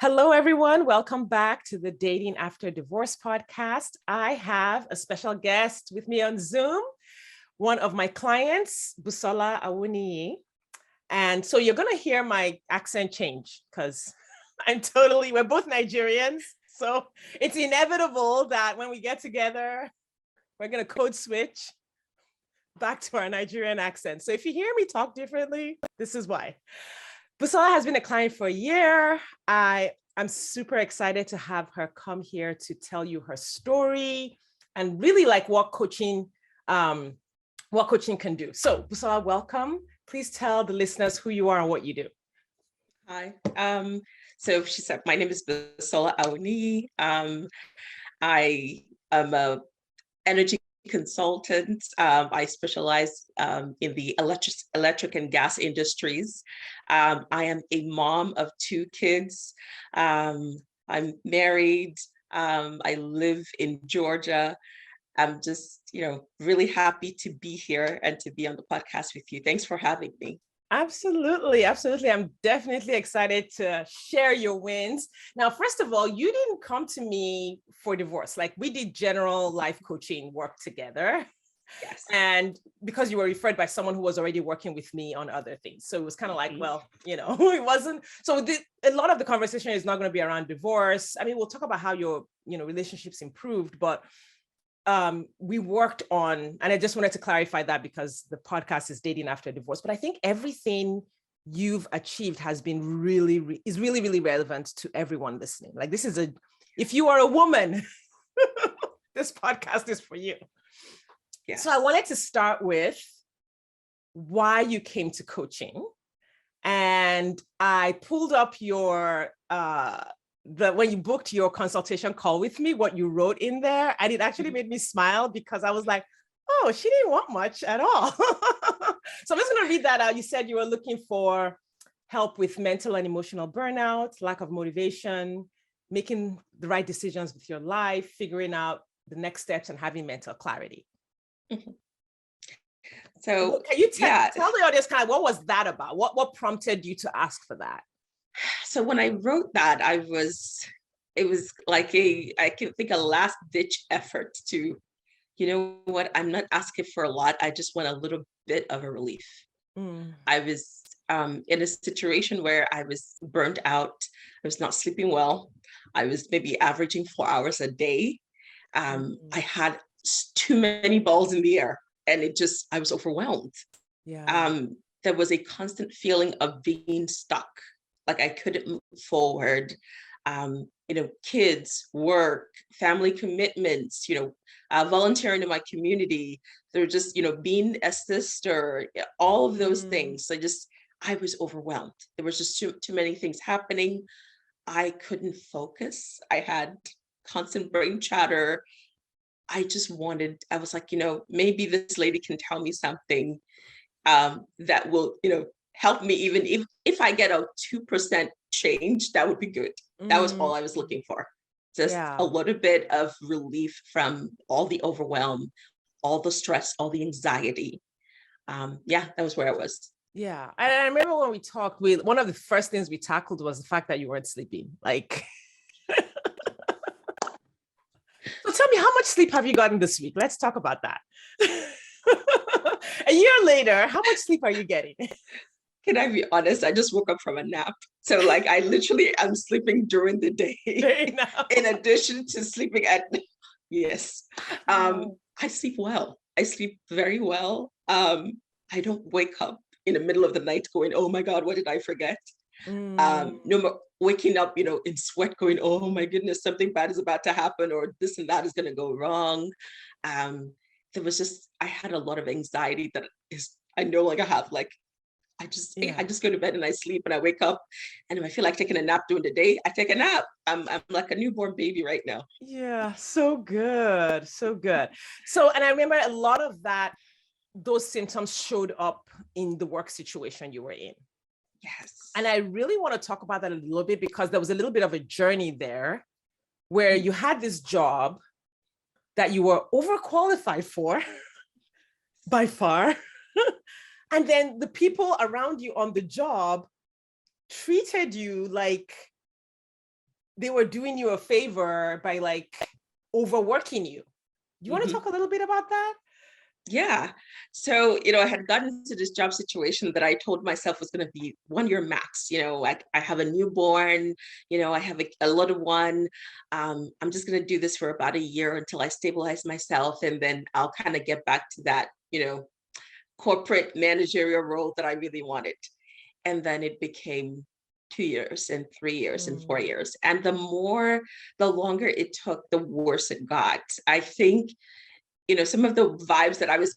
Hello, everyone. Welcome back to the Dating After Divorce podcast. I have a special guest with me on Zoom, one of my clients, Busola Awoniyi. And so you're going to hear my accent change because we're both Nigerians. So it's inevitable that when we get together, we're going to code switch back to our Nigerian accent. So if you hear me talk differently, this is why. Busola has been a client for a year. I'm super excited to have her come here to tell you her story and really like what coaching can do. So Busola, welcome. Please tell the listeners who you are and what you do. Hi. So she said, my name is Busola Awoniyi. I am a energy consultant. I specialize in the electric and gas industries. I am a mom of two kids. I'm married. I live in Georgia. I'm just, really happy to be here and to be on the podcast with you. Thanks for having me. Absolutely. I'm definitely excited to share your wins. Now, first of all, you didn't come to me for divorce. Like we did general life coaching work together. Yes. And because you were referred by someone who was already working with me on other things. So it was kind of like, it wasn't. So a lot of the conversation is not going to be around divorce. I mean, we'll talk about how your, relationships improved, but we worked on, and I just wanted to clarify that because the podcast is Dating After Divorce, but I think everything you've achieved has been really relevant to everyone listening. Like if you are a woman, this podcast is for you. Yes. So I wanted to start with why you came to coaching. And I pulled up your, when you booked your consultation call with me, what you wrote in there, and it actually made me smile because I was like, oh, she didn't want much at all. So I'm just going to read that out. You said you were looking for help with mental and emotional burnout, lack of motivation, making the right decisions with your life, figuring out the next steps, and having mental clarity. Mm-hmm. So can you tell the audience kind of what was that about? What prompted you to ask for that? So when I wrote that, it was like I can think a last ditch effort to, I'm not asking for a lot. I just want a little bit of a relief. I was in a situation where I was burned out. I was not sleeping well. I was maybe averaging 4 hours a day. I had too many balls in the air and I was overwhelmed. Yeah. There was a constant feeling of being stuck. Like I couldn't move forward, kids, work, family commitments, volunteering in my community. They're just, being a sister, all of those things. So I was overwhelmed. There was just too many things happening. I couldn't focus. I had constant brain chatter. I was like, maybe this lady can tell me something that will, help me, even if I get a 2% change, that would be good. That was all I was looking for. Just a little bit of relief from all the overwhelm, all the stress, all the anxiety. That was where I was. Yeah. And I remember when we talked, one of the first things we tackled was the fact that you weren't sleeping. Like, so tell me, how much sleep have you gotten this week? Let's talk about that. A year later, how much sleep are you getting? Can I be honest? I just woke up from a nap. So like I literally am sleeping during the day in addition to sleeping at night. Yes. I sleep well. I sleep very well. I don't wake up in the middle of the night going, oh my God, what did I forget? No more waking up, in sweat going, oh my goodness, something bad is about to happen or this and that is going to go wrong. I had a lot of anxiety that I no longer have. Like, I just go to bed and I sleep and I wake up, and if I feel like taking a nap during the day, I take a nap. I'm like a newborn baby right now. Yeah, so good. So, and I remember a lot of those symptoms showed up in the work situation you were in. Yes. And I really want to talk about that a little bit because there was a little bit of a journey there where you had this job that you were overqualified for by far. And then the people around you on the job treated you like they were doing you a favor by like overworking you. Do you want to talk a little bit about that? Yeah. So, I had gotten to this job situation that I told myself was going to be 1 year max. I have a newborn, I have a little one. I'm just going to do this for about a year until I stabilize myself. And then I'll kind of get back to that, corporate managerial role that I really wanted. And then it became 2 years and 3 years and 4 years. And the longer it took, the worse it got. I think some of the vibes that I was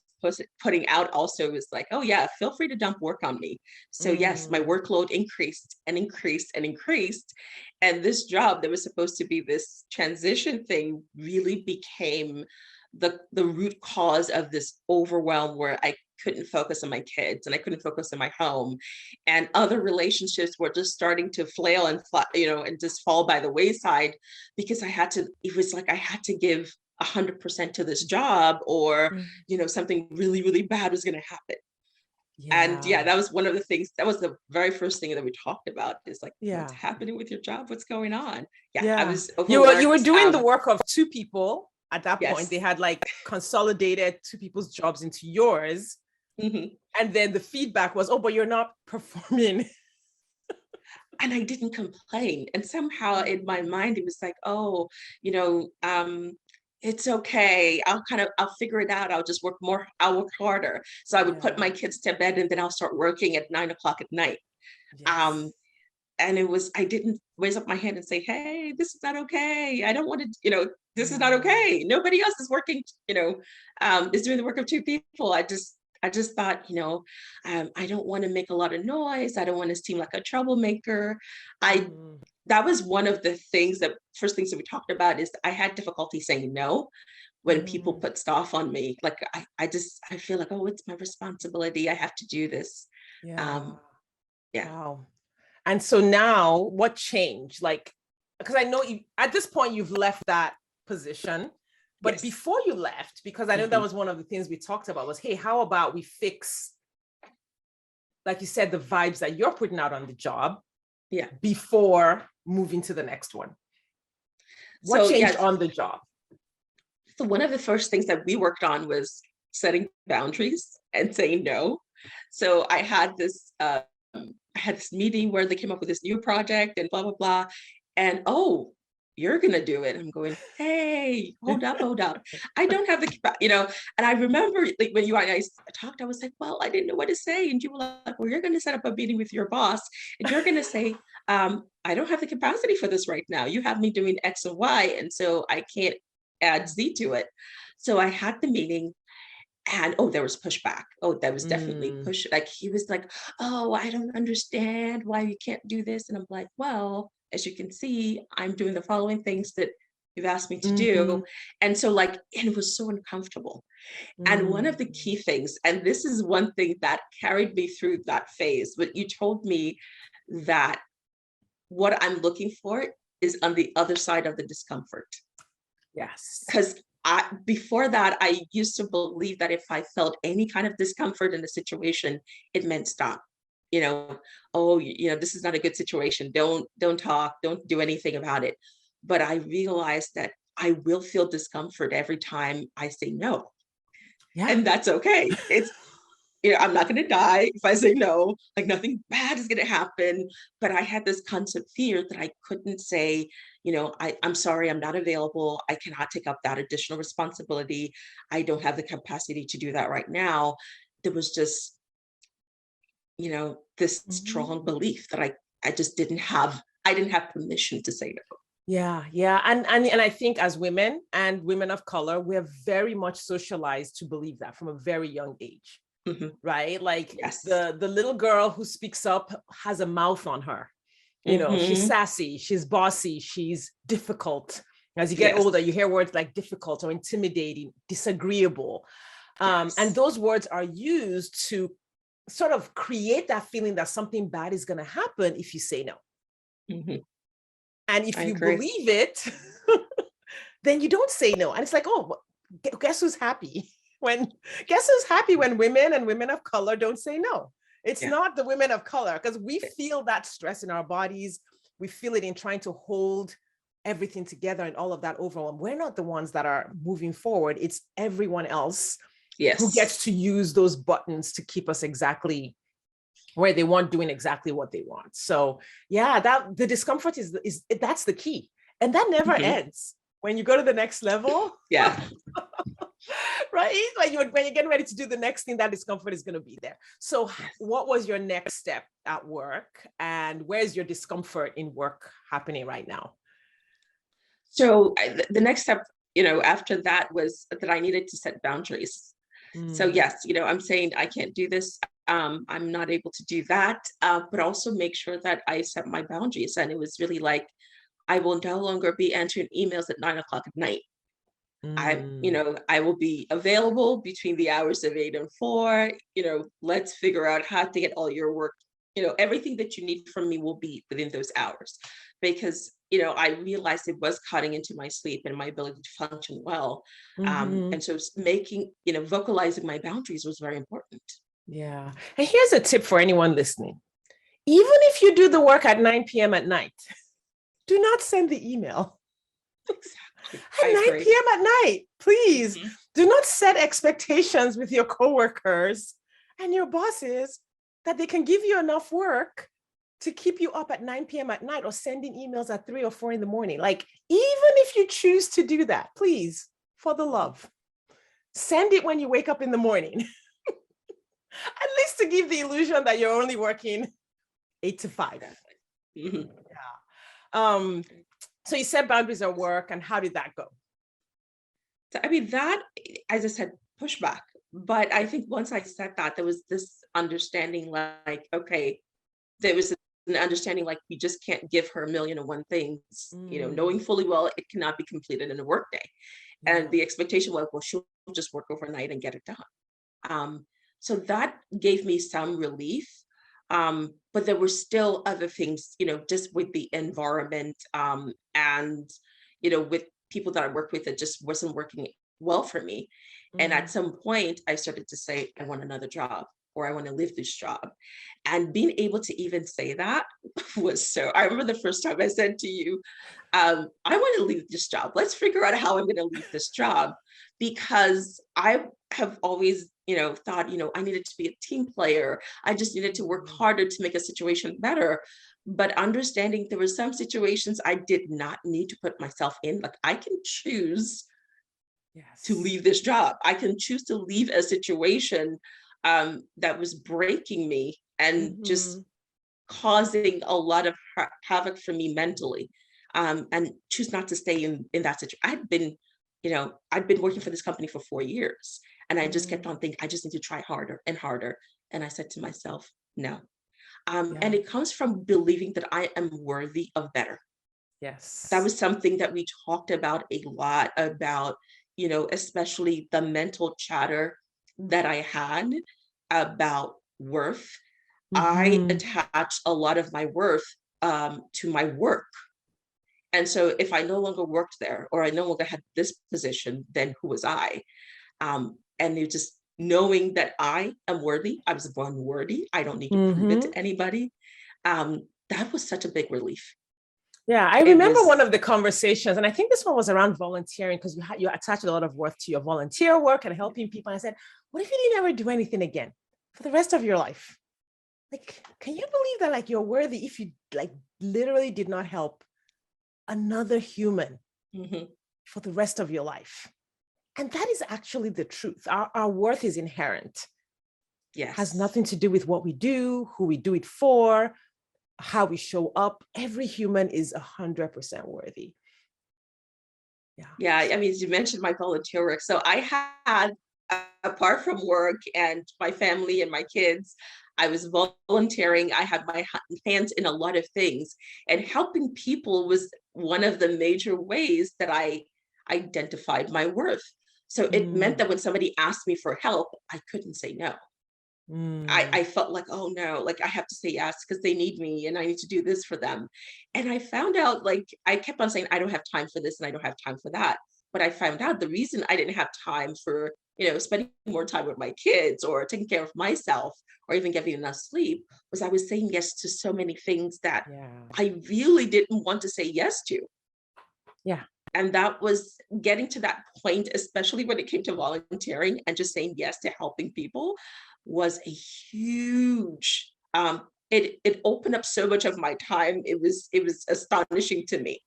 putting out also was like, oh yeah, feel free to dump work on me. So yes, my workload increased and increased and increased. And this job that was supposed to be this transition thing really became the root cause of this overwhelm where I couldn't focus on my kids and I couldn't focus on my home, and other relationships were just starting to flail and and just fall by the wayside because it was like I had to give 100% to this job or something really, really bad was going to happen. And that was one of the things, that was the very first thing that we talked about, is like, what's happening with your job? What's going on? I was overworked. You were doing the work of two people at that point. Yes. They had like consolidated two people's jobs into yours. And then the feedback was, oh, but you're not performing. And I didn't complain. And somehow in my mind, it was like, oh, it's okay. I'll figure it out. I'll just work more. I'll work harder. So I would put my kids to bed and then I'll start working at 9 o'clock at night. Yes. And I didn't raise up my hand and say, hey, this is not okay. I don't want to, this is not okay. Nobody else is working, is doing the work of two people. I just thought, I don't want to make a lot of noise. I don't want to seem like a troublemaker. That was one of the first things that we talked about, is I had difficulty saying no when people put stuff on me. Like, I feel like, oh, it's my responsibility. I have to do this. Wow. And so now what changed? Like, because I know at this point you've left that position. But before you left, because I know that was one of the things we talked about, was, hey, how about we fix, like you said, the vibes that you're putting out on the job before moving to the next one? What changed on the job? So one of the first things that we worked on was setting boundaries and saying no. So I had this meeting where they came up with this new project and blah, blah, blah. And, oh, you're going to do it. I'm going, hey, hold up. I don't have the, and I remember, like, when you and I talked, I was like, well, I didn't know what to say. And you were like, well, you're going to set up a meeting with your boss and you're going to say, I don't have the capacity for this right now. You have me doing X and Y. And so I can't add Z to it. So I had the meeting. And there was pushback. That was definitely push. Like, he was like, oh, I don't understand why you can't do this. And I'm like, well, as you can see, I'm doing the following things that you've asked me to do. And so and it was so uncomfortable. And one of the key things, and this is one thing that carried me through that phase, but you told me that what I'm looking for is on the other side of the discomfort. Yes. Because before that, I used to believe that if I felt any kind of discomfort in the situation, it meant stop. This is not a good situation. Don't talk. Don't do anything about it. But I realized that I will feel discomfort every time I say no. Yeah. And that's okay. It's, I'm not going to die if I say no. Like, nothing bad is going to happen. But I had this constant fear that I couldn't say, I'm sorry, I'm not available. I cannot take up that additional responsibility. I don't have the capacity to do that right now. There was just, this strong belief that I just didn't have permission to say no. Yeah. And I think as women and women of color, we're very much socialized to believe that from a very young age. Right? Like, the little girl who speaks up has a mouth on her. She's sassy, she's bossy, she's difficult. As you get older, you hear words like difficult or intimidating, disagreeable. And those words are used to sort of create that feeling that something bad is going to happen if you say no. And if you believe it, then you don't say no. And it's like, oh, guess who's happy? Guess who's happy when women and women of color don't say no? It's not the women of color, because we feel that stress in our bodies. We feel it in trying to hold everything together and all of that overwhelm. We're not the ones that are moving forward. It's everyone else who gets to use those buttons to keep us exactly where they want, doing exactly what they want. So yeah, that the discomfort is that's the key. And that never ends. When you go to the next level, Yeah. right? Like when you're getting ready to do the next thing, that discomfort is going to be there. So what was your next step at work, and where's your discomfort in work happening right now? So the next step, after that was that I needed to set boundaries. So yes, I'm saying I can't do this. I'm not able to do that, but also make sure that I set my boundaries. And it was really like, I will no longer be answering emails at 9 o'clock at night. I will be available between the hours of 8 and 4. Let's figure out how to get all your work. Everything that you need from me will be within those hours, because I realized it was cutting into my sleep and my ability to function well. And so making, vocalizing my boundaries was very important. Yeah. And here's a tip for anyone listening. Even if you do the work at 9 p.m. at night, do not send the email. Exactly. At 9 p.m. at night, please do not set expectations with your coworkers and your bosses that they can give you enough work to keep you up at 9 p.m. at night, or sending emails at 3 or 4 in the morning. Like, even if you choose to do that, please, for the love, send it when you wake up in the morning. At least to give the illusion that you're only working 8 to 5. Yeah. So you set boundaries at work, and how did that go? So, that, as I said, pushback. But I think once I said that, there was this understanding, like, okay, there was an understanding, like, we just can't give her a million and one things, knowing fully well it cannot be completed in a workday. And the expectation was, well, she'll just work overnight and get it done. So that gave me some relief. But there were still other things, just with the environment, and, with people that I work with, it just wasn't working well for me. And at some point I started to say, I want another job, or I want to leave this job. And being able to even say that was I remember the first time I said to you, I want to leave this job. Let's figure out how I'm going to leave this job, because I have always, thought, I needed to be a team player. I just needed to work harder to make a situation better. But understanding there were some situations I did not need to put myself in. Like, I can choose to leave this job. I can choose to leave a situation that was breaking me and just causing a lot of havoc for me mentally, and choose not to stay in that situation. I'd been working for this company for 4 years, and I just kept on thinking, I just need to try harder and harder. And I said to myself, no. And it comes from believing that I am worthy of better. Yes. That was something that we talked about a lot, about, especially the mental chatter that I had about worth. I attach a lot of my worth to my work. And so if I no longer worked there, or I no longer had this position, then who was I? And it just knowing that I am worthy, I was born worthy, I don't need to prove it to anybody. That was such a big relief. Yeah, I remember one of the conversations, and I think this one was around volunteering, because you attach a lot of worth to your volunteer work and helping people. And I said, what if you didn't ever do anything again for the rest of your life? Like, can you believe that, like, you're worthy if you, like, literally did not help another human for the rest of your life? And that is actually the truth. Our worth is inherent. Yes. Has nothing to do with what we do, who we do it for, how we show up. Every human is 100% worthy. Yeah. You mentioned my volunteer work. So I had, apart from work and my family and my kids, I was volunteering. I had my hands in a lot of things, and helping people was one of the major ways that I identified my worth. So it meant that when somebody asked me for help, I couldn't say no. I felt like, oh no, like I have to say yes because they need me and I need to do this for them. And I found out, like, I kept on saying, I don't have time for this and I don't have time for that. But I found out the reason I didn't have time for, spending more time with my kids or taking care of myself or even getting enough sleep was I was saying yes to so many things that I really didn't want to say yes to. Yeah. And that was getting to that point, especially when it came to volunteering and just saying yes to helping people, was a huge it opened up so much of my time. It was astonishing to me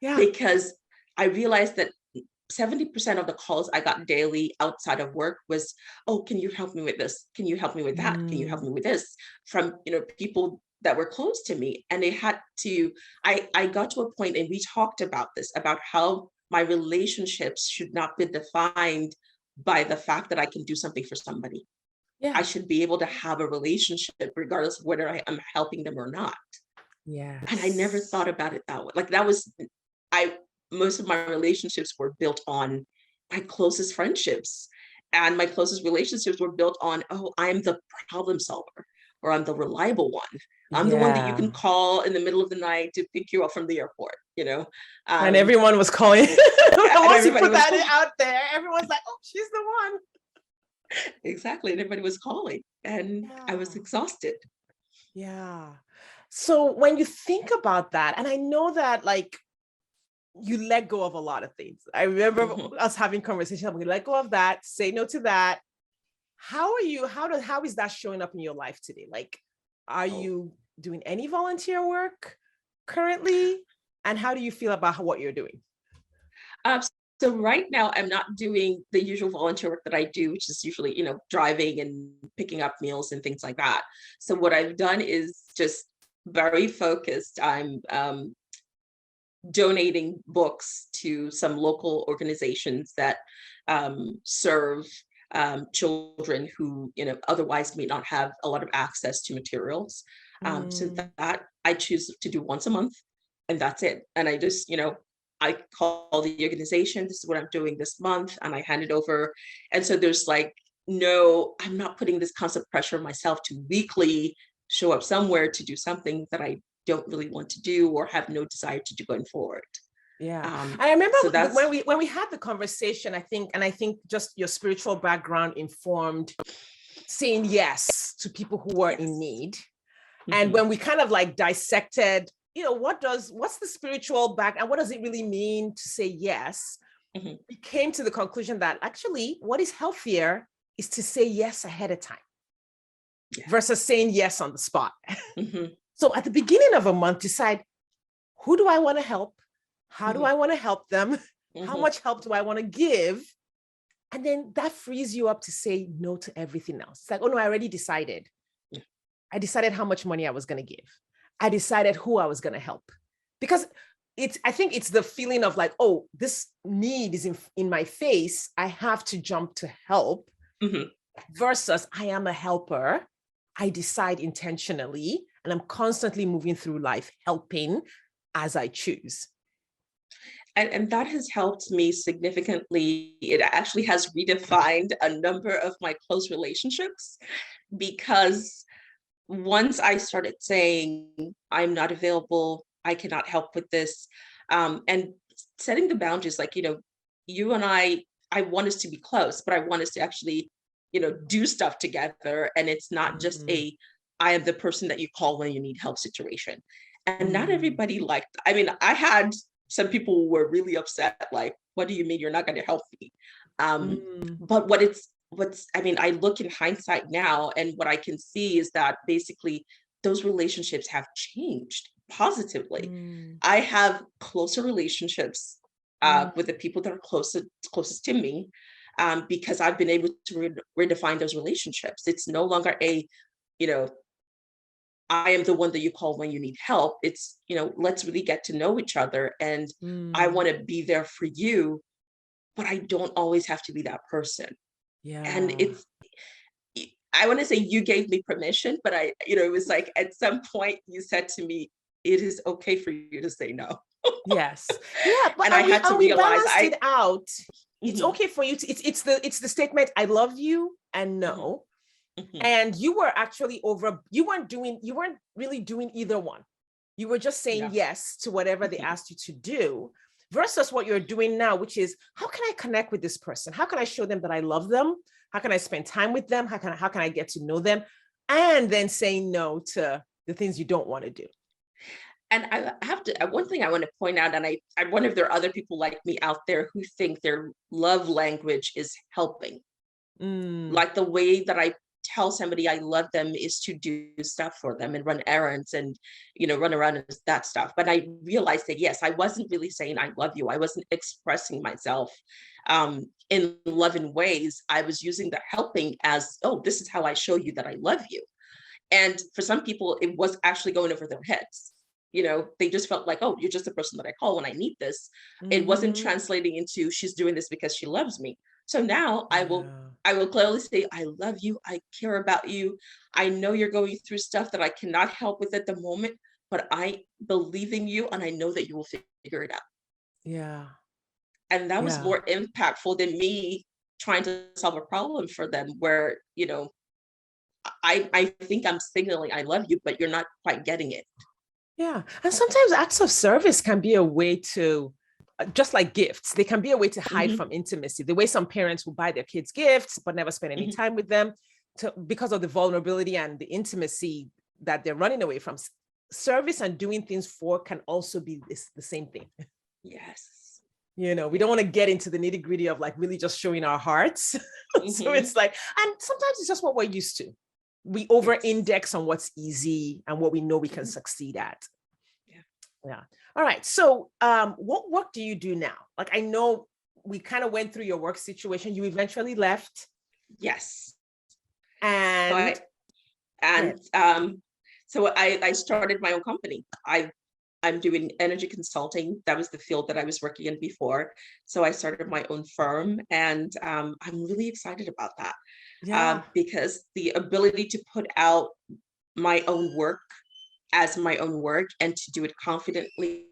Yeah. because I realized that 70% of the calls I got daily outside of work was, oh, can you help me with this? Can you help me with that? Can you help me with this? From, people that were close to me. And they had to, I got to a point, and we talked about this, about how my relationships should not be defined by the fact that I can do something for somebody. Yeah. I should be able to have a relationship regardless of whether I am helping them or not. Yeah. And I never thought about it that way. Like that was, I, most of my relationships were built on my closest friendships, and my closest relationships were built on, oh, I'm the problem solver, or I'm the reliable one. I'm the one that you Yeah. can call in the middle of the night to pick you up from the airport, And Um, everyone was calling. and Once you everybody put was that calling. out there, everyone's like, oh, she's the one. Exactly. And everybody was calling. And I was Yeah. exhausted. Yeah. So when you think about that, and I know that like you let go of a lot of things. I remember Mhm. us having conversations. We let go of that, say no to that. How are you? How is that showing up in your life today? Like, are Oh. you doing any volunteer work currently? And how do you feel about what you're doing? Um, so right now I'm not doing the usual volunteer work that I do, which is usually, driving and picking up meals and things like that. So what I've done is just very focused. I'm donating books to some local organizations that serve children who, otherwise may not have a lot of access to materials. So Mm, that I choose to do once a month, and that's it. And I just, I call the organization, this is what I'm doing this month, and I hand it over. And so there's like, no, I'm not putting this constant pressure on myself to weekly show up somewhere to do something that I don't really want to do or have no desire to do going forward. yeah. I remember So when that's we had the conversation, I think just your spiritual background informed saying yes to people who were in yes. need. And Mhm. when we kind of like dissected, what's the spiritual back and what does it really mean to say yes? Mhm. We came to the conclusion that actually what is healthier is to say yes ahead of time Yeah. versus saying yes on the spot. Mhm. So at the beginning of a month, decide, who do I want to help? How do Mhm. I want to help them? How Mhm. much help do I want to give? And then that frees you up to say no to everything else. It's like, oh no, I already decided. Yeah. I decided how much money I was going to give. I decided who I was going to help. Because I think it's the feeling of like, oh, this need is in my face. I have to jump to help Mhm. versus I am a helper. I decide intentionally and I'm constantly moving through life helping as I choose. And that has helped me significantly. It actually has redefined a number of my close relationships, because once I started saying, I'm not available, I cannot help with this, and setting the boundaries, like, you and I want us to be close, but I want us to actually, do stuff together. And it's not just Mm, I am the person that you call when you need help situation. And not mm, everybody liked, I mean, I had some people who were really upset, like, what do you mean you're not going to help me? mm, But what's I mean, I look in hindsight now, and what I can see is that basically those relationships have changed positively. mm, I have closer relationships mm, with the people that are closest to me, because I've been able to redefine those relationships. It's no longer you know, I am the one that you call when you need help. It's, let's really get to know each other, and I mm. want to be there for you, but I don't always have to be that person. And Yeah. I want to say you gave me permission, but it was like at some point you said to me, it is okay for you to say no. Yes. Yeah, but And I had to and we realize balanced it out. It's mhm, okay for you to it's the statement I love you and mhm, no. mhm, And you were actually you weren't really doing either one. You were just saying no, yes to whatever they mhm, asked you to do versus what you're doing now, which is how can I connect with this person? How can I show them that I love them? How can I spend time with them? How can I get to know them? And then saying no to the things you don't want to do. And I have to, one thing I want to point out, and I wonder if there are other people like me out there who think their love language is helping. Mm, Like the way that I tell somebody I love them is to do stuff for them and run errands and, run around and that stuff. But I realized that, yes, I wasn't really saying I love you. I wasn't expressing myself in loving ways. I was using the helping as, oh, this is how I show you that I love you. And for some people, it was actually going over their heads. They just felt like, oh, you're just the person that I call when I need this. It wasn't mhm. translating into she's doing this because she loves me. So now Yeah. I will clearly say, I love you. I care about you. I know you're going through stuff that I cannot help with at the moment, but I believe in you and I know that you will figure it out. Yeah. And that was Yeah. more impactful than me trying to solve a problem for them where, I think I'm signaling I love you, but you're not quite getting it. Yeah. And sometimes acts of service can be a way to, just like gifts, they can be a way to hide Hmm. from intimacy. The way some parents will buy their kids gifts, but never spend any Hmm. time with them because of the vulnerability and the intimacy that they're running away from. Service and doing things for can also be the same thing. Yes. We don't want to get into the nitty gritty of like really just showing our hearts. So Hmm. it's like, and sometimes it's just what we're used to. We over Yes. index on what's easy and what we know we can Mhm. succeed at. Yeah. Yeah. All right. So what work do you do now? Like, I know we kind of went through your work situation. You eventually left Yes. So and I and so I started my own company. I'm doing energy consulting. That was the field that I was working in before. So I started my own firm, and I'm really excited about that yeah. because the ability to put out my own work as my own work and to do it confidently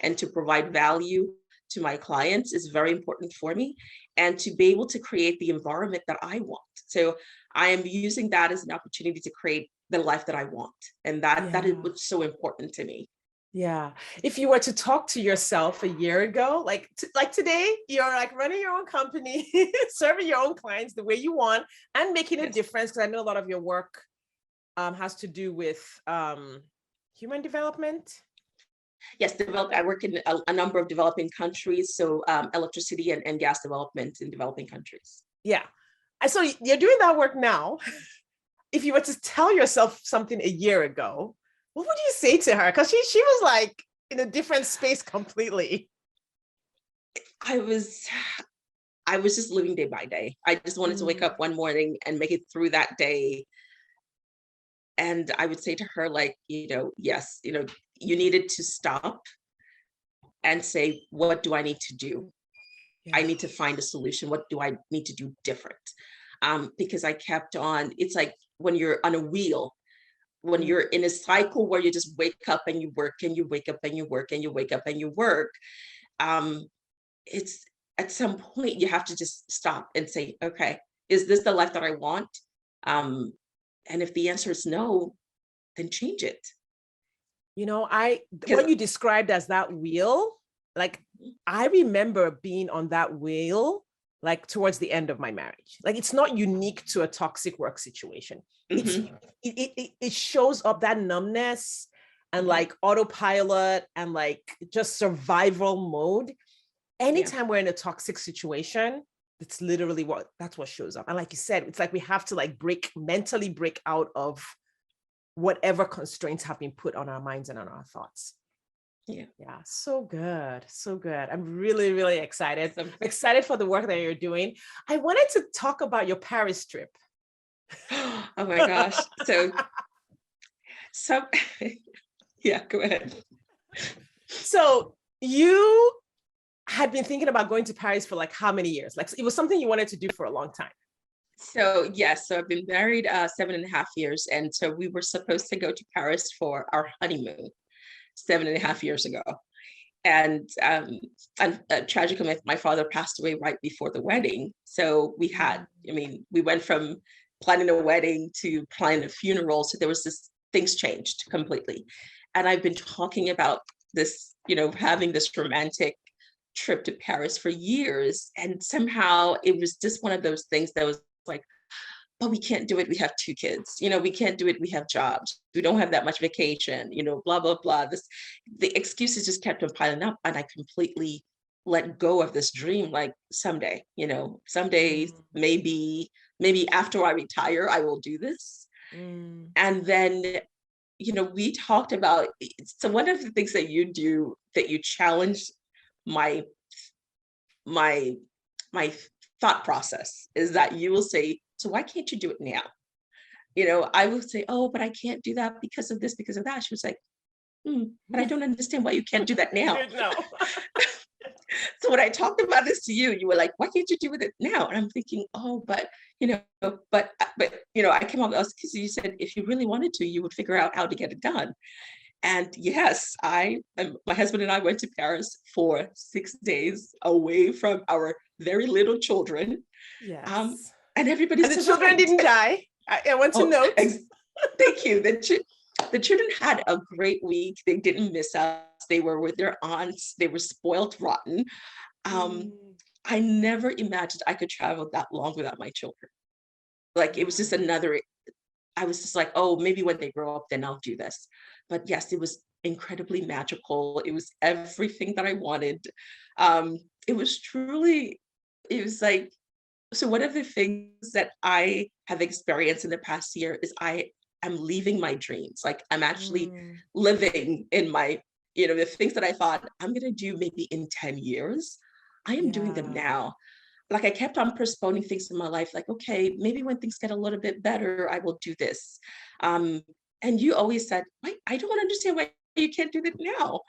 and to provide value to my clients is very important for me, and to be able to create the environment that I want. So I am using that as an opportunity to create the life that I want. And that is Yeah. what's so important to me. Yeah. If you were to talk to yourself a year ago, like today, you're like running your own company, serving your own clients the way you want and making a Yes. difference. Because I know a lot of your work has to do with human development. Yes, I work in a number of developing countries, so electricity and gas development in developing countries. Yeah. And so you're doing that work now. If you were to tell yourself something a year ago, what would you say to her? Because she was like in a different space completely. I was I was just living day by day. I just wanted to wake Mm, up one morning and make it through that day. And I would say to her, like, yes, you needed to stop and say, what do I need to do? I yeah. need to find a solution. What do I need to do different? Because I kept on, it's like when you're on a wheel, when Mm, you're in a cycle where you just wake up and you work and you wake up and you work and you wake up and you work, um, it's at some point you have to just stop and say, okay, is this the life that I want? Um, and if the answer is no, then change it. I Because what you described as that wheel, like I remember being on that wheel like towards the end of my marriage. Like it's not unique to a toxic work situation. It's Mhm, it shows up, that numbness and mhm, like autopilot and like just survival mode. yeah, Anytime we're in a toxic situation, it's literally that's what shows up. And like you said, it's like we have to like mentally break out of whatever constraints have been put on our minds and on our thoughts. yeah. Yeah, so good. So good. I'm really, really excited. So, I'm excited for the work that you're doing. I wanted to talk about your Paris trip. oh my gosh. So yeah, go ahead. So you had been thinking about going to Paris for like how many years? Like it was something you wanted to do for a long time. So yes, so I've been married 7.5 years, and so we were supposed to go to Paris for our honeymoon 7.5 years ago. And tragically, my father passed away right before the wedding. So we went from planning a wedding to planning a funeral. So there was things changed completely. And I've been talking about this, having this romantic trip to Paris for years. And somehow it was just one of those things that was like, but we can't do it. We have 2 kids, we can't do it. We have jobs. We don't have that much vacation, blah, blah, blah. The excuses just kept on piling up. And I completely let go of this dream. Like someday, someday, Mm. maybe after I retire, I will do this. Mm. And then, we talked about, so one of the things that you do, that you challenge my my my thought process, is that you will say, so why can't you do it now? I would say, oh, but I can't do that because of this, because of that. She was like, but I don't understand why you can't do that now. No. So when I talked about this to you, you were like, why can't you do it now? And I'm thinking, oh, but I came up because you said if you really wanted to, you would figure out how to get it done. And yes, my husband and I went to Paris for 6 days away from our very little children. Yes. And everybody And the survived. children didn't die. I want to note. Thank you. The children had a great week. They didn't miss us. They were with their aunts. They were spoiled rotten. I never imagined I could travel that long without my children. Like it was just I was just like, oh, maybe when they grow up, then I'll do this. But yes, it was incredibly magical. It was everything that I wanted. It was like, so one of the things that I have experienced in the past year is I am leaving my dreams. Like I'm actually living in my, the things that I thought I'm going to do maybe in 10 years. I am doing them now. Like I kept on postponing things in my life. Like, okay, maybe when things get a little bit better, I will do this. And you always said, I don't understand why you can't do that now.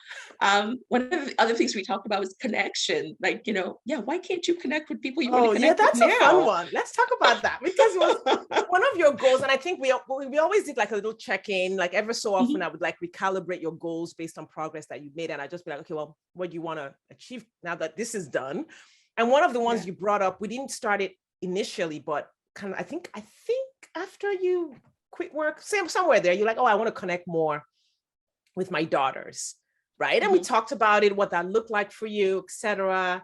One of the other things we talked about was connection. Like, why can't you connect with people you want to connect with now? That's a fun one. Let's talk about that, because it was one of your goals. And I think we always did like a little check-in, like ever so often I would like recalibrate your goals based on progress that you made. And I just be like, okay, well, what do you want to achieve now that this is done? And one of the ones you brought up, we didn't start it initially, but kind of, I think after you quit work, somewhere there, you're like, oh, I want to connect more with my daughters, right? And we talked about it, what that looked like for you, etc.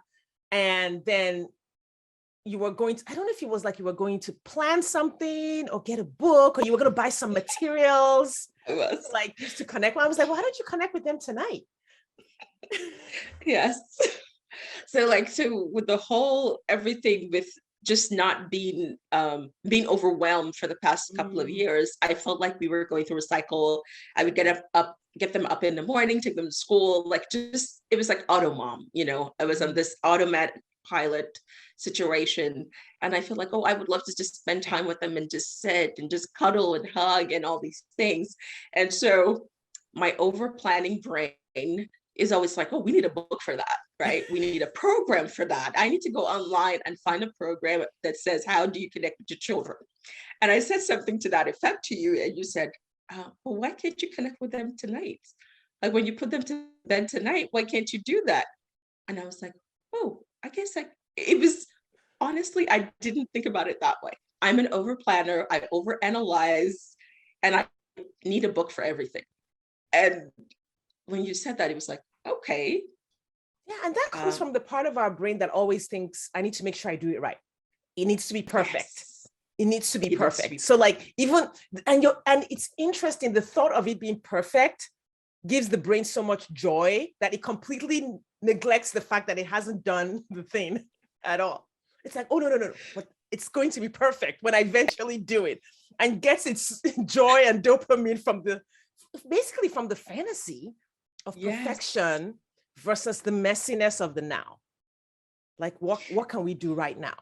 And then you were going to, I don't know if it was like you were going to plan something or get a book, or you were going to buy some materials, like just to connect. Well, I was like, well, why don't you connect with them tonight? Yes. So with the whole everything, with just not being overwhelmed for the past couple of years, I felt like we were going through a cycle. I would get them up in the morning, take them to school, it was like auto mom, I was on this automatic pilot situation. And I feel like, oh, I would love to just spend time with them and just sit and just cuddle and hug and all these things. And so my over planning brain is always like, oh, we need a book for that, right? We need a program for that. I need to go online and find a program that says, how do you connect with your children? And I said something to that effect to you, and you said, well, why can't you connect with them tonight? Like when you put them to bed tonight, why can't you do that? And I was like, oh, I guess it was, honestly, I didn't think about it that way. I'm an over planner, I overanalyze, and I need a book for everything. And when you said that, it was like, okay. Yeah, and that comes from the part of our brain that always thinks, I need to make sure I do it right. It needs to be perfect. Yes. It needs to be perfect. So like and it's interesting, the thought of it being perfect gives the brain so much joy that it completely neglects the fact that it hasn't done the thing at all. It's like, oh, no. But it's going to be perfect when I eventually do it, and gets its joy and dopamine from the fantasy of perfection versus the messiness of the now. Like what can we do right now?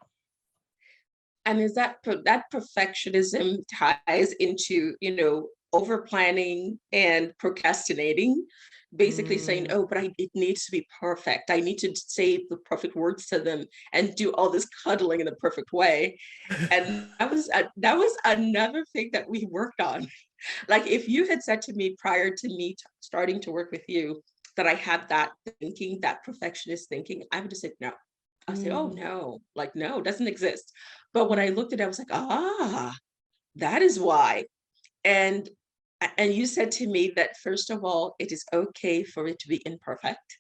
And is that perfectionism ties into, over planning and procrastinating, basically saying, oh, but it needs to be perfect. I need to say the perfect words to them and do all this cuddling in the perfect way. And that was another thing that we worked on. Like if you had said to me prior to me starting to work with you that I had that thinking, that perfectionist thinking, I would have said no. I said, oh no, no, it doesn't exist. But when I looked at it, I was like, that is why. And you said to me that, first of all, it is okay for it to be imperfect.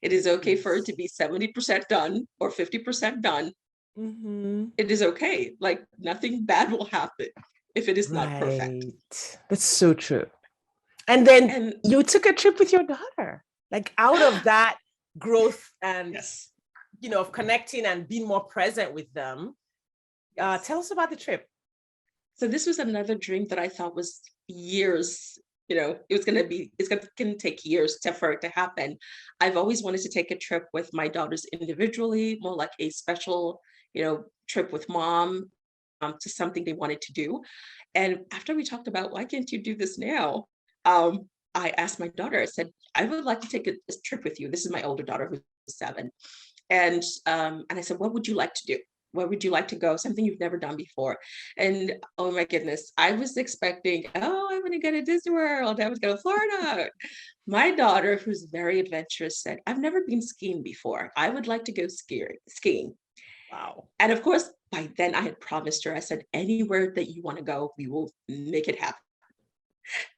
It is okay for it to be 70% done or 50% done. It is okay. Like nothing bad will happen if it is not perfect. Right. That's so true. And then And you took a trip with your daughter, like out of that growth and, yes, of connecting and being more present with them. yes. Tell us about the trip. So this was another dream that I thought was years, it's gonna take years for it to happen. I've always wanted to take a trip with my daughters individually, more like a special, trip with mom, to something they wanted to do. And after we talked about why can't you do this now? I asked my daughter, I said, I would like to take a trip with you. This is my older daughter who's 7. And I said, what would you like to do? Where would you like to go? Something you've never done before. And oh my goodness, I was expecting, oh, I want to go to Disney World. I was going to Florida. My daughter, who's very adventurous, said, I've never been skiing before. I would like to go skiing. Wow. And of course, by then I had promised her, I said, anywhere that you want to go, we will make it happen.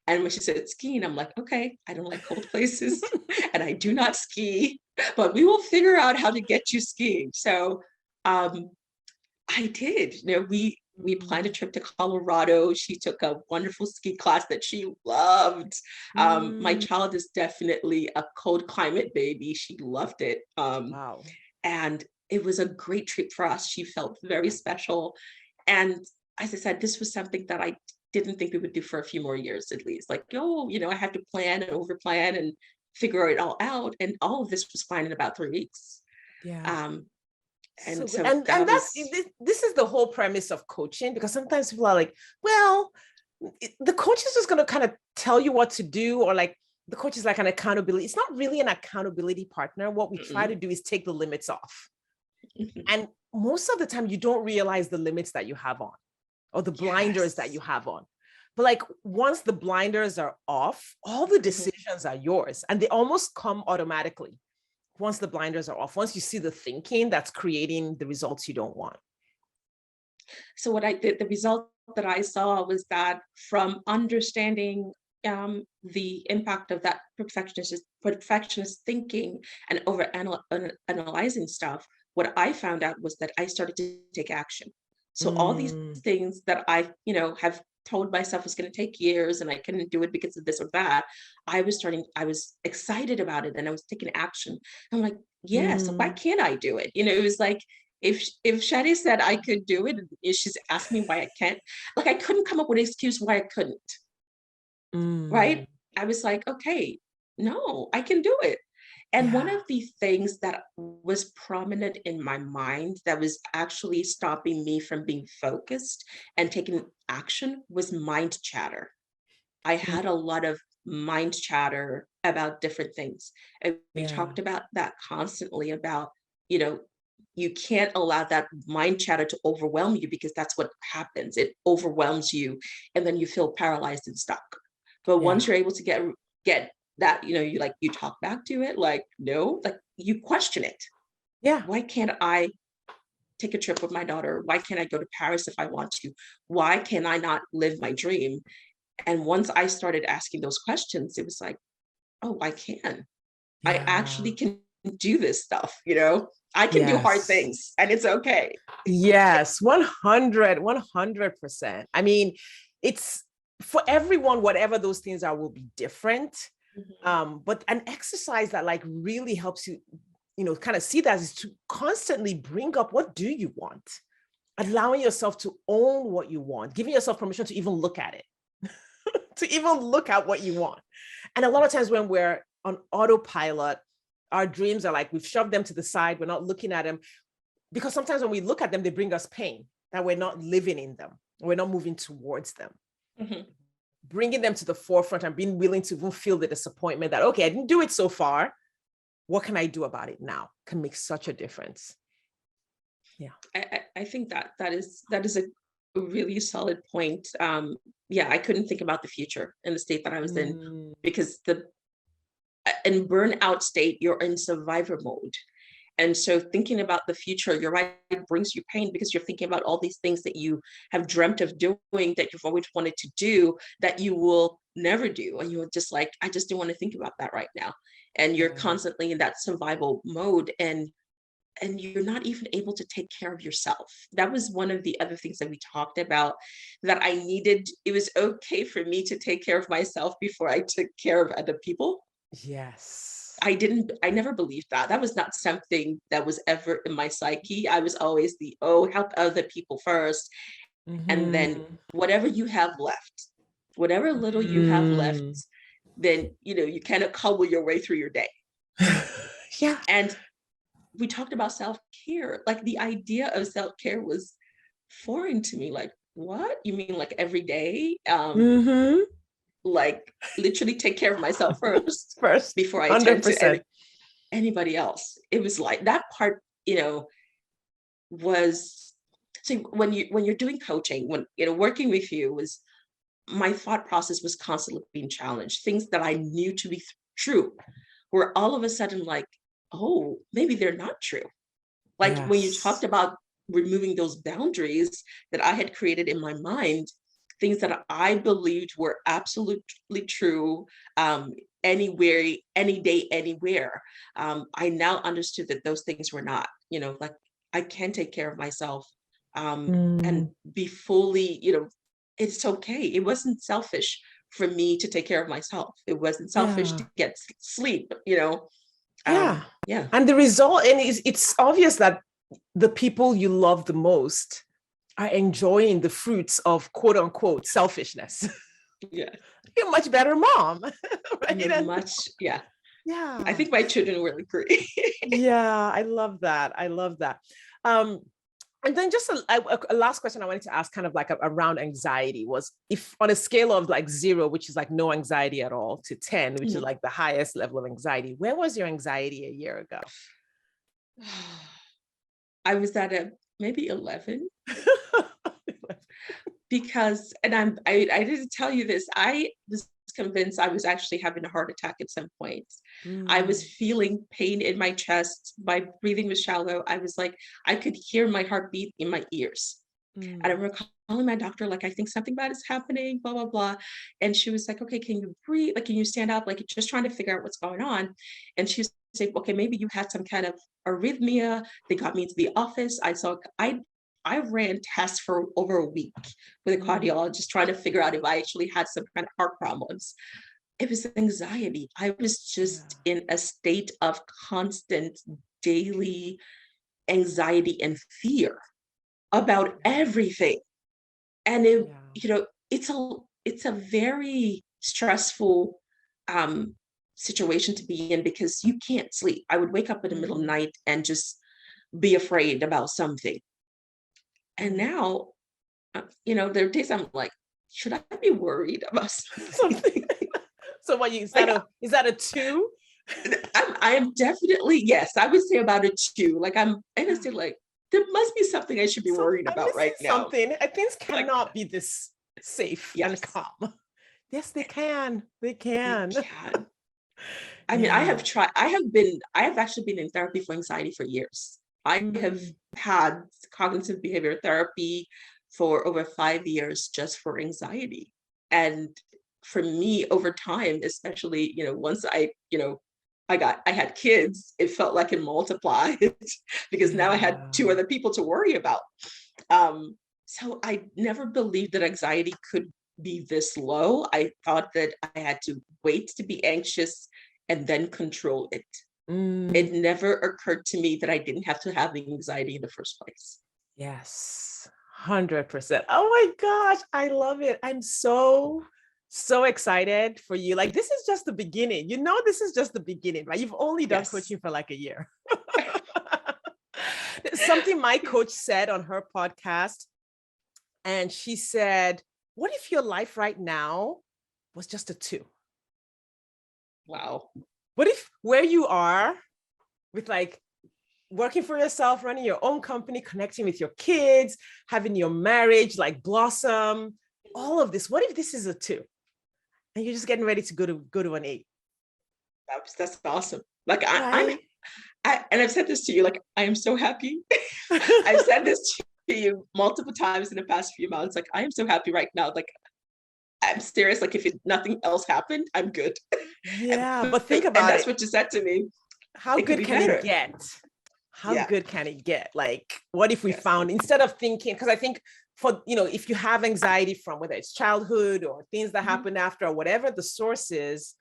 And when she said skiing, I'm like, okay, I don't like cold places and I do not ski, but we will figure out how to get you skiing. So I did. We planned a trip to Colorado. She took a wonderful ski class that she loved. My child is definitely a cold climate baby. She loved it. Wow. And it was a great trip for us. She felt very special. And as I said, this was something that I didn't think we would do for a few more years at least. Like, I have to plan and over plan and figure it all out. And all of this was fine in about 3 weeks. Yeah. Um, So and good. so And that that's was this is the whole premise of coaching, because sometimes people are like, well, the coach is just going to kind of tell you what to do, or like the coach is like an accountability. It's not really an accountability partner. What we try to do is take the limits off. And most of the time you don't realize the limits that you have on, or the blinders that you have on. But like once the blinders are off, all the decisions are yours, and they almost come automatically. Once the blinders are off, once you see the thinking that's creating the results you don't want. So what I did, the result that I saw was that from understanding the impact of that perfectionist thinking and over analyzing stuff, what I found out was that I started to take action. So all these things that I, have told myself was going to take years and I couldn't do it because of this or that, I was excited about it and I was taking action. I'm like, yes, why can't I do it? It was like, if Shadi said I could do it, and she's asked me why I can't, like I couldn't come up with an excuse why I couldn't. Right? I was like, okay, no, I can do it. And one of the things that was prominent in my mind that was actually stopping me from being focused and taking action was mind chatter. I had a lot of mind chatter about different things. And we talked about that constantly about, you can't allow that mind chatter to overwhelm you, because that's what happens. It overwhelms you and then you feel paralyzed and stuck. But once you're able to get that, you talk back to it, like, no, like you question it. Why can't I take a trip with my daughter? Why can't I go to Paris if I want to? Why can I not live my dream? And once I started asking those questions, it was like, oh, I can. I actually can do this stuff, I can do hard things and it's okay. Yes, 100%. I mean, it's for everyone, whatever those things are will be different. But an exercise that like really helps you, kind of see that is to constantly bring up, what do you want? Allowing yourself to own what you want, giving yourself permission to even look at it, to even look at what you want. And a lot of times when we're on autopilot, our dreams are like, we've shoved them to the side. We're not looking at them, because sometimes when we look at them, they bring us pain that we're not living in them. We're not moving towards them. Bringing them to the forefront and being willing to even feel the disappointment that, okay, I didn't do it so far. What can I do about it now? Can make such a difference. Yeah. I think that is a really solid point. I couldn't think about the future in the state that I was in, because in burnout state, you're in survivor mode. And so thinking about the future, you're right, it brings you pain because you're thinking about all these things that you have dreamt of doing, that you've always wanted to do, that you will never do. And you're just like, I just don't want to think about that right now. And you're constantly in that survival mode. And and you're not even able to take care of yourself. That was one of the other things that we talked about, that I needed. It was okay for me to take care of myself before I took care of other people. Yes. I never believed that. That was not something that was ever in my psyche. I was always the, oh, help other people first. And then Mm-hmm. whatever you have left, whatever little you have left, Mm. then, you kind of cobble your way through your day. Yeah. And we talked about self-care. Like the idea of self-care was foreign to me. Like, what? You mean like every day? Mm-hmm. Like literally take care of myself first First, before I attend to 100%. anybody else. It was like that part, was, so when you're doing coaching, when working with you, was my thought process was constantly being challenged. Things that I knew to be true were all of a sudden like, oh, maybe they're not true. Like when you talked Yes. about removing those boundaries that I had created in my mind, things that I believed were absolutely true, anywhere, any day, anywhere. I now understood that those things were not, like I can take care of myself, and Mm. be fully, it's okay. It wasn't selfish for me to take care of myself. It wasn't selfish Yeah. to get sleep, Yeah. yeah. And the result, and it's obvious that the people you love the most are enjoying the fruits of quote unquote selfishness. Yeah. You're a much better mom, right? You're And much, yeah. I yeah. think my children will agree. Yeah, I love that. I love that. Um, and then just a last question I wanted to ask, kind of like around anxiety, was if on a scale of like 0, which is like no anxiety at all, to 10, which is Mhm. like the highest level of anxiety, where was your anxiety a year ago? I was at a maybe 11, because, and I didn't tell you this. I was convinced I was actually having a heart attack at some point. I was Mm, feeling pain in my chest. My breathing was shallow. I was like, I could hear my heartbeat in my ears. And I mm, remember calling my doctor, like, I think something bad is happening, blah, blah, blah. And she was like, okay, can you breathe? Like, can you stand up? Like, just trying to figure out what's going on. And she was saying, okay, maybe you had some kind of arrhythmia. They got me into the office. I ran tests for over a week with a mm. cardiologist trying to figure out if I actually had some kind of heart problems. It was anxiety. I was just Yeah, in a state of constant daily anxiety and fear about everything. And yeah, it's a very stressful, um situation to be in, because you can't sleep. I would wake up in the middle of the mm, night and just be afraid about something. And mm. now, there are days I'm like, should I be worried about something? Something. So what you Like, is that a 2? I am definitely, yes, I would say about a 2. Like I'm Yeah. honestly like, there must be something I should be So worried I'm about missing right now. something. Things Like, cannot be this safe and yes, calm. Yes, they can. They they can. can. I mean, Yeah. I have actually been in therapy for anxiety for years. I have Mm, had cognitive behavior therapy for over 5 years just for anxiety. And for me, over time, especially, once I had kids, it felt like it multiplied because now I had yeah. 2 other people to worry about. So I never believed that anxiety could be this low. I thought that I had to wait to be anxious and then control it. Mm, It never occurred to me that I didn't have to have the anxiety in the first place. yes. 100%. Oh my gosh, I love it. I'm so excited for you. Like this is just the beginning. This is just the beginning, right? You've only done Yes. coaching for like a year. Something my coach said on her podcast, and she said, "What if your life right now was just a 2? Wow. What if where you are with like working for yourself, running your own company, connecting with your kids, having your marriage like blossom, all of this. What if this is a 2 and you're just getting ready to go to an 8?" That's awesome. Like Right? and I've said this to you, like, I am so happy. I've said this to you multiple times in the past few months. Like, I am so happy right now. Like, I'm serious. Like, if nothing else happened, I'm good. Yeah, and but think and about that's it. what you said to me. How It could good be can it better. get? how Yeah. good can it get? Like, what if we Yes. found, instead of thinking, because I think for, if you have anxiety from whether it's childhood or things that happened after, or whatever the source is,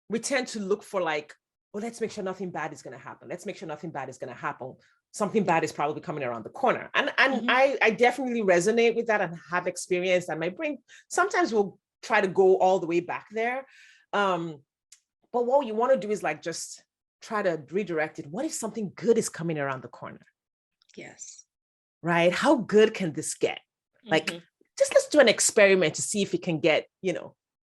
we tend to look for like, well, let's make sure nothing bad is going to happen. Let's make sure nothing bad is going to happen. Something bad is probably coming around the corner. And I definitely resonate with that and have experienced, and my brain sometimes will try to go all the way back there. But what you want to do is like, just try to redirect it. What if something good is coming around the corner? Yes. Right? How good can this get? Like, just let's do an experiment to see if it can get,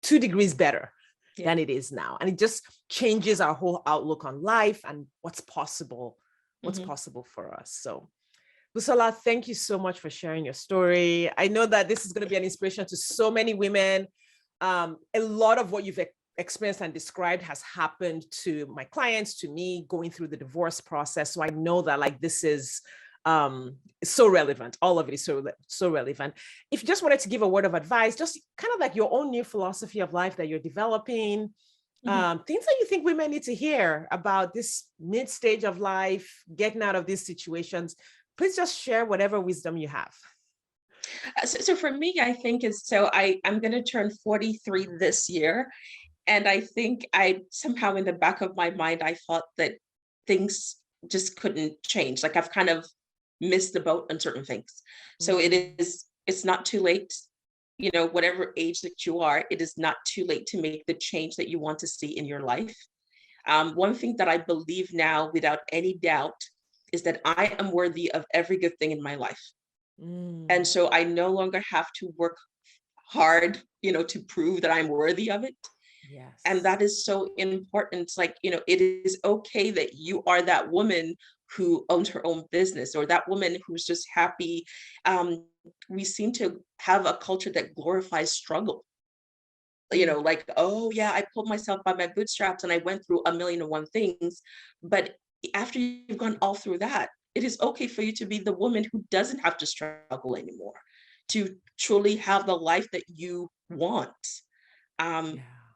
2 degrees better than it is now. And it just changes our whole outlook on life and what's possible for us. So Busola, thank you so much for sharing your story. I know that this is going to be an inspiration to so many women. A lot of what you've experienced and described has happened to my clients, to me, going through the divorce process. So I know that like this is so relevant. All of it is so relevant. If you just wanted to give a word of advice, just kind of like your own new philosophy of life that you're developing, things that you think women need to hear about this mid-stage of life, getting out of these situations, please just share whatever wisdom you have. So for me, I think I'm going to turn 43 this year. And I think I somehow in the back of my mind, I thought that things just couldn't change. Like I've kind of missed the boat on certain things. So it's not too late, whatever age that you are, it is not too late to make the change that you want to see in your life. One thing that I believe now without any doubt is that I am worthy of every good thing in my life. And so I no longer have to work hard, to prove that I'm worthy of it. Yes. And that is so important. It's like, it is okay that you are that woman who owns her own business, or that woman who's just happy. We seem to have a culture that glorifies struggle. Like, oh yeah, I pulled myself by my bootstraps and I went through 1,000,001 things. But after you've gone all through that, it is okay for you to be the woman who doesn't have to struggle anymore, to truly have the life that you want.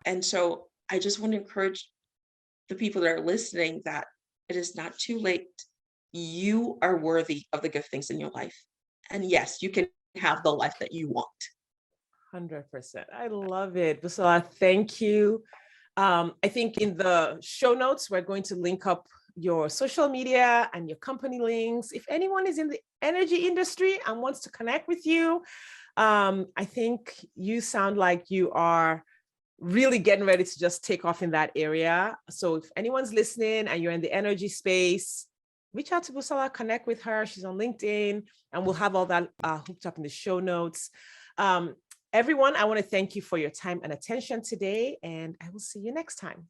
And so I just want to encourage the people that are listening that it is not too late. You are worthy of the good things in your life. And yes, you can have the life that you want. 100%. I love it. Busola, thank you. I think in the show notes, we're going to link up your social media and your company links. If anyone is in the energy industry and wants to connect with you, I think you sound like you are really getting ready to just take off in that area. So if anyone's listening and you're in the energy space, reach out to Busola, connect with her. She's on LinkedIn, and we'll have all that hooked up in the show notes. Everyone, I want to thank you for your time and attention today, and I will see you next time.